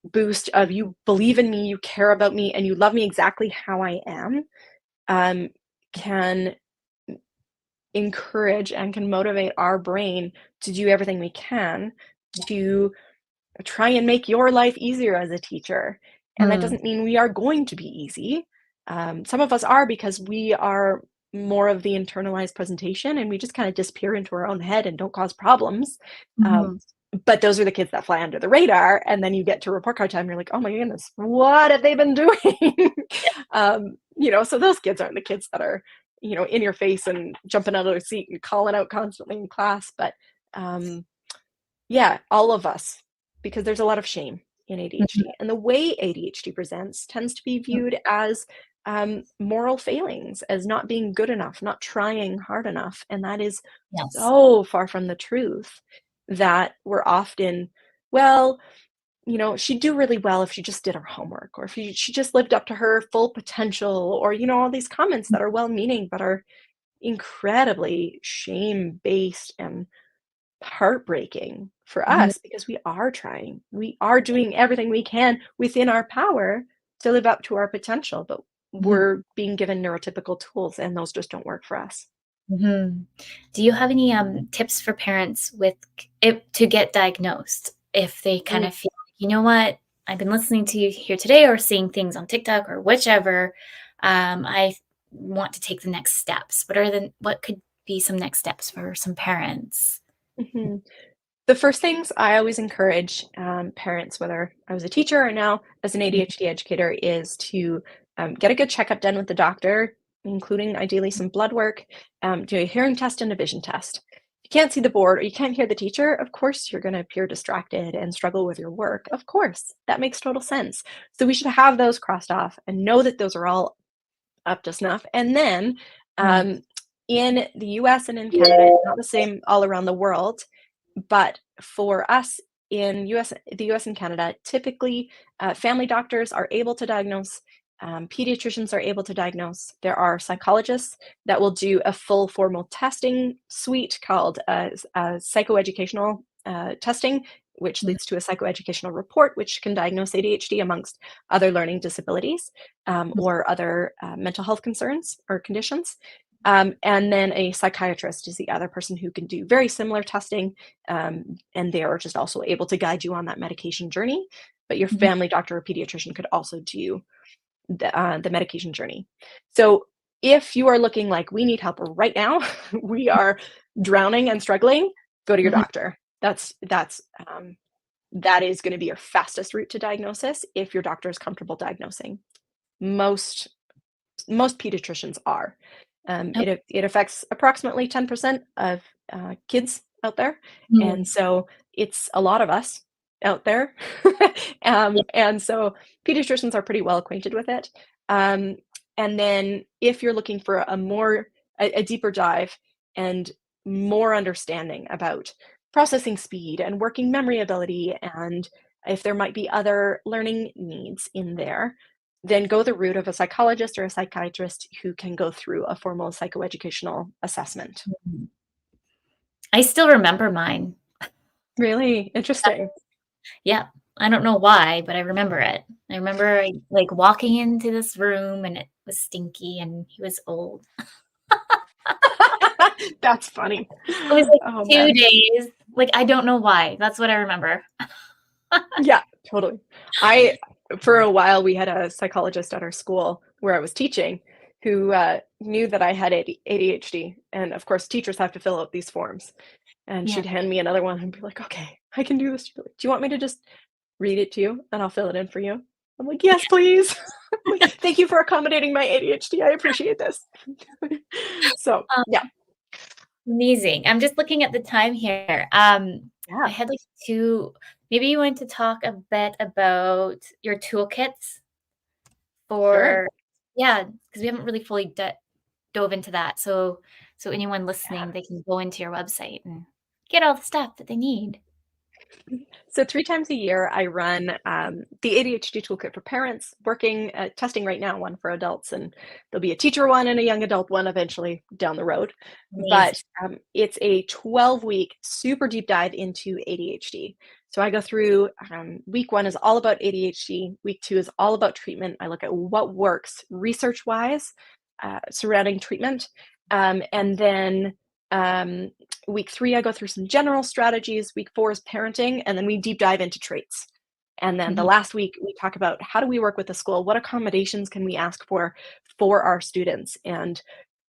S2: boost of you believe in me, you care about me, and you love me exactly how I am, um, can encourage and can motivate our brain to do everything we can to try and make your life easier as a teacher. And that
S1: Mm.
S2: doesn't mean we are going to be easy. Some of us are because we are more of the internalized presentation and we just kind of disappear into our own head and don't cause problems. Um,
S1: Mhm.
S2: but those are the kids that fly under the radar. And then you get to report card time, you're like, oh my goodness, what have they been doing? So those kids aren't the kids that are, in your face and jumping out of their seat and calling out constantly in class. But um, yeah, all of us, because there's a lot of shame in
S1: Mhm.
S2: ADHD. And the way ADHD presents tends to be viewed as moral failings, as not being good enough, not trying hard enough. And that is
S1: Yes.
S2: so far from the truth that we're often, well, she'd do really well if she just did her homework, or if she just lived up to her full potential, or, all these comments that are well meaning but are incredibly shame based and heartbreaking for
S1: Mhm.
S2: us because we are trying. We are doing everything we can within our power to live up to our potential, but
S1: Mhm.
S2: we're being given neurotypical tools and those just don't work for us.
S1: Mhm. Do you have any, tips for parents with it to get diagnosed if they kind
S2: Mm,
S1: of feel, like, "You know what? I've been listening to you here today or seeing things on TikTok or whichever. I want to take the next steps." What could be some next steps for some parents?
S2: mhm. The first things I always encourage parents, whether I was a teacher or now as an
S1: Mhm.
S2: ADHD educator, is to get a good checkup done with the doctor, including ideally some blood work, do a hearing test and a vision test. If you can't see the board or you can't hear the teacher, of course, you're going to appear distracted and struggle with your work. Of course, that makes total sense. So we should have those crossed off and know that those are all up to snuff. And then
S1: Mm.
S2: um, in the US and in Canada, it's not the same all around the world, but for us in the US and Canada, typically family doctors are able to diagnose, pediatricians are able to diagnose. There are psychologists that will do a full formal testing suite called psychoeducational testing, which
S1: Mhm.
S2: leads to a psychoeducational report, which can diagnose ADHD amongst other learning disabilities or other mental health concerns or conditions. And then a psychiatrist is the other person who can do very similar testing, and they are just also able to guide you on that medication journey. But your
S1: Mhm.
S2: family doctor or pediatrician could also do the medication journey. So if you are looking like we need help right now, we are drowning and struggling, go to your
S1: Mhm.
S2: doctor. That is going to be your fastest route to diagnosis if your doctor is comfortable diagnosing. Most most pediatricians are.
S1: Oh,
S2: It affects approximately 10% of kids out there, and
S1: mm.
S2: so it's a lot of us out there.
S1: Yeah.
S2: And so pediatricians are pretty well acquainted with it. Um, and then if you're looking for a deeper dive and more understanding about processing speed and working memory ability, and if there might be other learning needs in there, then go the route of a psychologist or a psychiatrist who can go through a formal psychoeducational assessment.
S1: Mhm. I still remember mine.
S2: Really interesting.
S1: Yeah. I don't know why, but I remember it. I remember, like, walking into this room, and it was stinky, and he was old.
S2: That's funny.
S1: It was, like,
S2: Oh
S1: 2
S2: man.
S1: days. Like, I don't know why. That's what I remember.
S2: Yeah, totally. I For a while we had a psychologist at our school where I was teaching who knew that I had ADHD, and of course teachers have to fill out these forms. And
S1: Yeah.
S2: she'd hand me another one and be like, "Okay, I can do this." She'd be like, "Do you want me to just read it to you and I'll fill it in for you?" I'm like, "Yes, please." Like, "Thank you for accommodating my ADHD. I appreciate this." So, yeah.
S1: Amazing. I'm just looking at the time here. I
S2: Yeah,
S1: had, like, 2 maybe you want to talk a bit about your toolkits
S2: sure.
S1: for yeah, because we haven't really fully dove into that. So anyone listening, they can go into your website and get all the stuff that they need.
S2: So 3 times a year, I run, the ADHD Toolkit for parents, working testing right now, one for adults, and there'll be a teacher one and a young adult one eventually down the road.
S1: Amazing.
S2: But, it's a 12-week super deep dive into ADHD. So I go through, week 1 is all about ADHD, week 2 is all about treatment. I look at what works research-wise, surrounding treatment, and then, um, week 3, I go through some general strategies. Week 4 is parenting, and then we deep dive into traits. And then the
S1: Mhm,
S2: last week, we talk about how do we work with the school? What accommodations can we ask for our students? And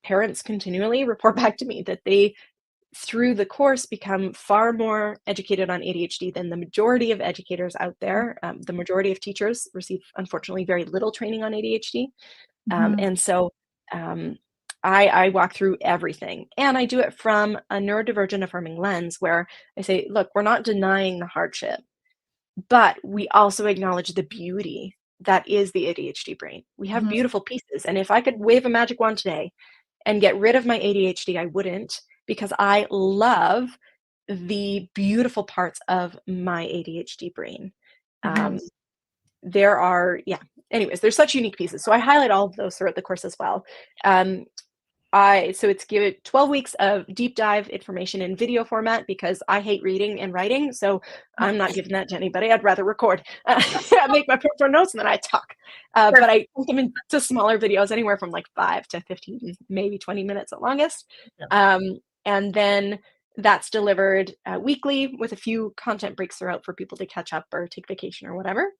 S2: parents continually report back to me that they, through the course, become far more educated on ADHD than the majority of educators out there. The majority of teachers receive, unfortunately, very little training on ADHD.
S1: mhm,
S2: And so um, I walk through everything, and I do it from a neurodivergent affirming lens where I say, look, we're not denying the hardship, but we also acknowledge the beauty that is the ADHD brain. We have
S1: mhm,
S2: beautiful pieces. And if I could wave a magic wand today and get rid of my ADHD, I wouldn't, because I love the beautiful parts of my ADHD brain.
S1: mhm,
S2: Um, there are, yeah, anyways, there's such unique pieces. So I highlight all of those throughout the course as well. Um, so it's give it 12 weeks of deep dive information in video format because I hate reading and writing. So
S1: yeah,
S2: I'm not giving that to anybody. I'd rather record. I make my pro notes and then I talk. But
S1: perfect.
S2: I put them into smaller videos, anywhere from like 5 to 15, maybe 20 minutes at longest. And then that's delivered weekly with a few content breaks throughout for people to catch up or take vacation or whatever.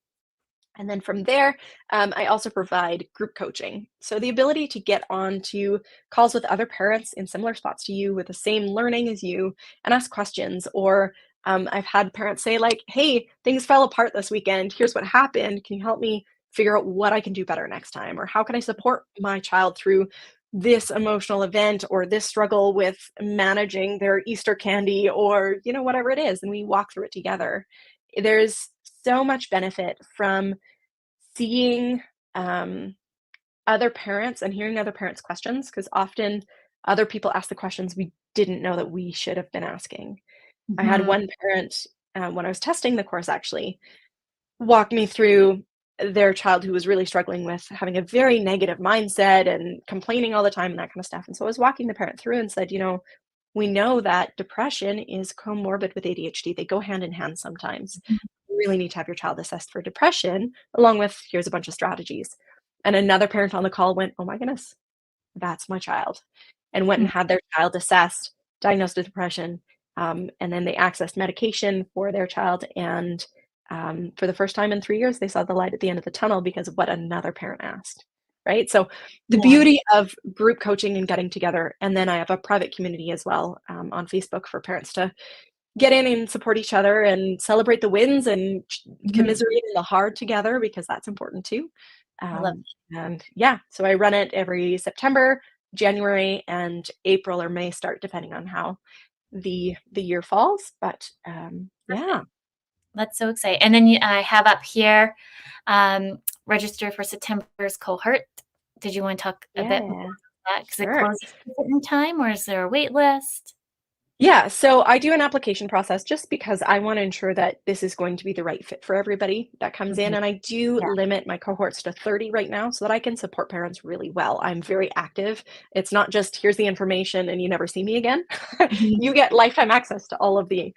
S2: And then from there, I also provide group coaching. So the ability to get onto calls with other parents in similar spots to you with the same learning as you and ask questions. Or I've had parents say, like, hey, things fell apart this weekend. Here's what happened. Can you help me figure out what I can do better next time? Or how can I support my child through this emotional event or this struggle with managing their Easter candy or, whatever it is. And we walk through it together. There's so much benefit from seeing other parents and hearing other parents' questions, because often other people ask the questions we didn't know that we should have been asking. I had
S1: Mhm,
S2: one parent when I was testing the course, actually walked me through their child who was really struggling with having a very negative mindset and complaining all the time and that kind of stuff. And so I was walking the parent through and said, we know that depression is comorbid with ADHD. They go hand in hand sometimes. You really need to have your child assessed for depression, along with here's a bunch of strategies. And another parent on the call went, oh my goodness, that's my child, and went and had their child assessed, diagnosed with depression, and then they accessed medication for their child. And for the first time in 3 years, they saw the light at the end of the tunnel because of what another parent asked, right? So the beauty of group coaching and getting together, and then I have a private community as well on Facebook for parents to get in and support each other and celebrate the wins and commiserate in the hard together, because that's important too.
S1: I love
S2: And yeah, so I run it every September, January, and April or May start, depending on how the year falls. But yeah.
S1: That's so exciting. And then I have up here, register for September's cohort. Did you want to talk a bit more about that? Because it closes at a certain time, or is there a wait list?
S2: Yeah, so I do an application process just because I want to ensure that this is going to be the right fit for everybody that comes in. And I do limit my cohorts to 30 right now so that I can support parents really well. I'm very active. It's not just here's the information and you never see me again. You get lifetime access to all of the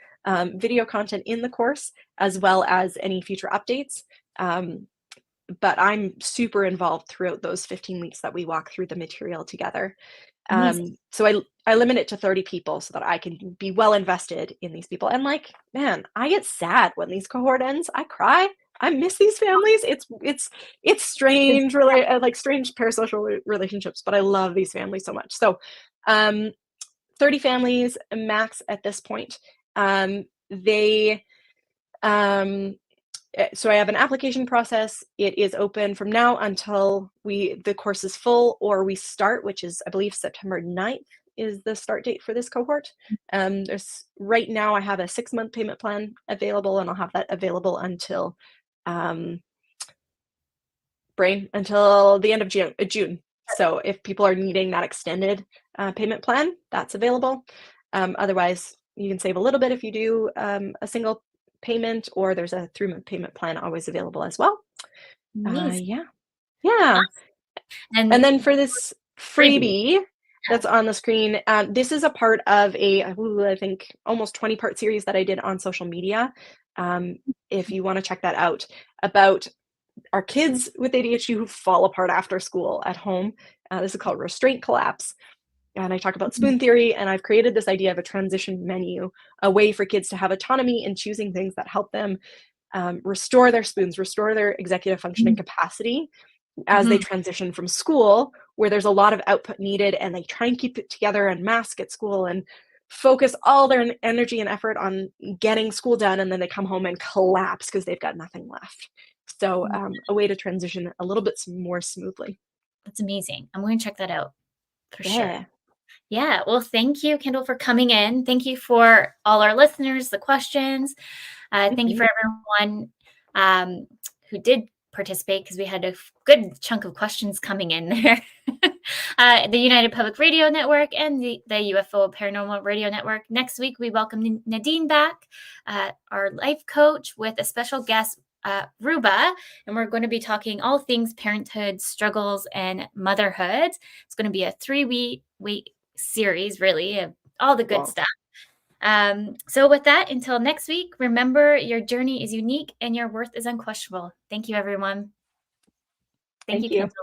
S2: video content in the course, as well as any future updates. But I'm super involved throughout those 15 weeks that we walk through the material together. So I limit it to 30 people so that I can be well invested in these people. And like, man, I get sad when these cohort ends. I cry. I miss these families. It's strange, really, like strange parasocial relationships, but I love these families so much. So 30 families max at this point. So I have an application process. It is open from now until the course is full, or we start, which is, I believe, September 9th is the start date for this cohort. There's right now I have a 6-month payment plan available, and I'll have that available until until the end of June. So if people are needing that extended payment plan, that's available. Otherwise, you can save a little bit if you do a single payment, or there's a 3-month payment plan always available as well. Yeah. And then for this freebie that's on the screen, this is a part of I think almost 20-part series that I did on social media. If you want to check that out, about our kids with ADHD who fall apart after school at home. This is called Restraint Collapse. And I talk about spoon theory, and I've created this idea of a transition menu, a way for kids to have autonomy in choosing things that help them restore their spoons, restore their executive functioning capacity as they transition from school, where there's a lot of output needed, and they try and keep it together and mask at school and focus all their energy and effort on getting school done, and then they come home and collapse because they've got nothing left. So a way to transition a little bit more smoothly.
S1: That's amazing. I'm going to check that out for sure. Yeah. Well, thank you, Kendall, for coming in. Thank you for all our listeners, the questions. Thank you for everyone who did participate, because we had a good chunk of questions coming in there. The United Public Radio Network and the UFO Paranormal Radio Network. Next week, we welcome Nadine back, our life coach, with a special guest, Ruba, and we're going to be talking all things parenthood, struggles, and motherhood. It's going to be a 3-week series, really, of all the good stuff. So with that, until next week, remember, your journey is unique and your worth is unquestionable. Thank you, everyone. Thank you, Kendall.